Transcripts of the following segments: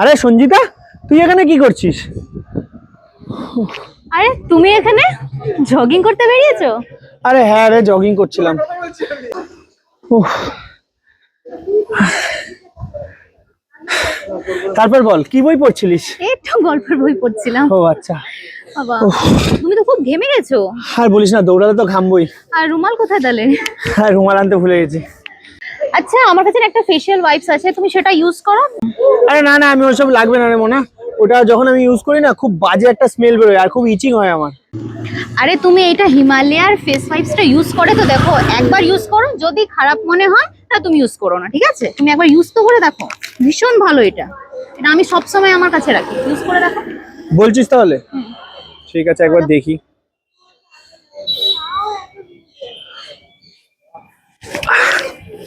আরে সঞ্জিতা, তুই এখানে কি করছিস? আরে তুমি এখানে জগিং করতে বেরিয়েছো? আরে হ্যাঁ রে, জগিং করছিলাম। উফ। তারপর বল, কি বই পড়ছিলিস? একটু গল্পের বই পড়ছিলাম। ও আচ্ছা। বাবা, তুমি তো খুব ঘেমে গেছো। আর বলিস না, দৌড়াতে তো ঘামবই। আর রুমাল কোথায় তাহলে? আর রুমাল আনতে ভুলে গেছি। আচ্ছা, আমার কাছে না একটা ফেশিয়াল ওয়াইপস আছে, তুমি সেটা ইউজ করো। আরে না না, আমি ওসব লাগবে না রে মোনা। ওটা যখন আমি ইউজ করি না, খুব বাজে একটা স্মেল বেরোয় আর খুব ইচিং হয় আমার। আরে তুমি এটা হিমালয়ার ফেস ওয়াইপসটা ইউজ করে তো দেখো, একবার ইউজ করো, যদি খারাপ মনে হয় তাহলে তুমি ইউজ করো না, ঠিক আছে? তুমি একবার ইউজ তো করে দেখো, ভীষণ ভালো এটা। এটা আমি সবসময় আমার কাছে রাখি, ইউজ করে দেখো। বলছিস তাহলে? ঠিক আছে, একবার দেখি।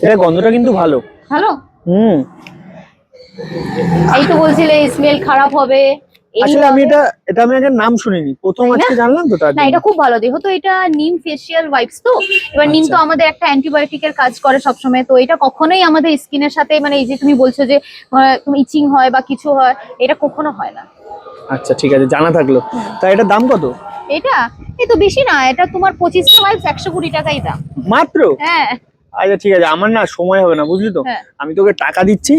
এটা গন্ধটা কিন্তু ভালো। ভালো? হুম। এই তো বলছিলে স্মেল খারাপ হবে। আসলে আমি এটা আমি আগে নাম শুনিনি, প্রথম আজকে জানলাম তো, তার না, জন্য। এটা খুব ভালো, দেখো তো, এটা নিম ফেশিয়াল ওয়াইপস তো। এবার নিম তো আচ্ছা। আমাদের একটা অ্যান্টিবায়োটিকের কাজ করে সবসময়, তো এটা কখনোই আমাদের স্কিনের সাথে, মানে এই যে তুমি বলছো যে তুমি ইচিং হয় বা কিছু হয়, এটা কখনো হয় না। আচ্ছা ঠিক আছে, জানা থাকলো। তা এটার দাম কত? এটা এই তো বেশি না, এটা তোমার 25টা ওয়াইপস 120 টাকাই দাম। মাত্র? হ্যাঁ আচ্ছা ঠিক আছে, আমার না সময় হবে না, বুঝলি তো। হ্যাঁ। আমি তোকে টাকা দিচ্ছি,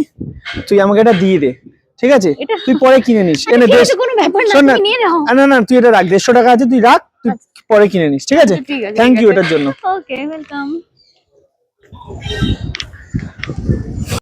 তুই আমাকে এটা দিয়ে দে, ঠিক আছে? এটা তুই পরে কিনে নিস। আচ্ছা, এনে ঠিক দেশ। আছে, কোনো ব্যাপার না, শোন না, তুমি নিয়ে নাও। না না, তুই এটা রাখ, 150 টাকা আছে, তুই রাখ, তুই পরে কিনে নিস, ঠিক আছে? ঠিক আছে, থ্যাংক ঠিক ইউ আছে। এটার জন্য। ওকে, ওয়েলকাম।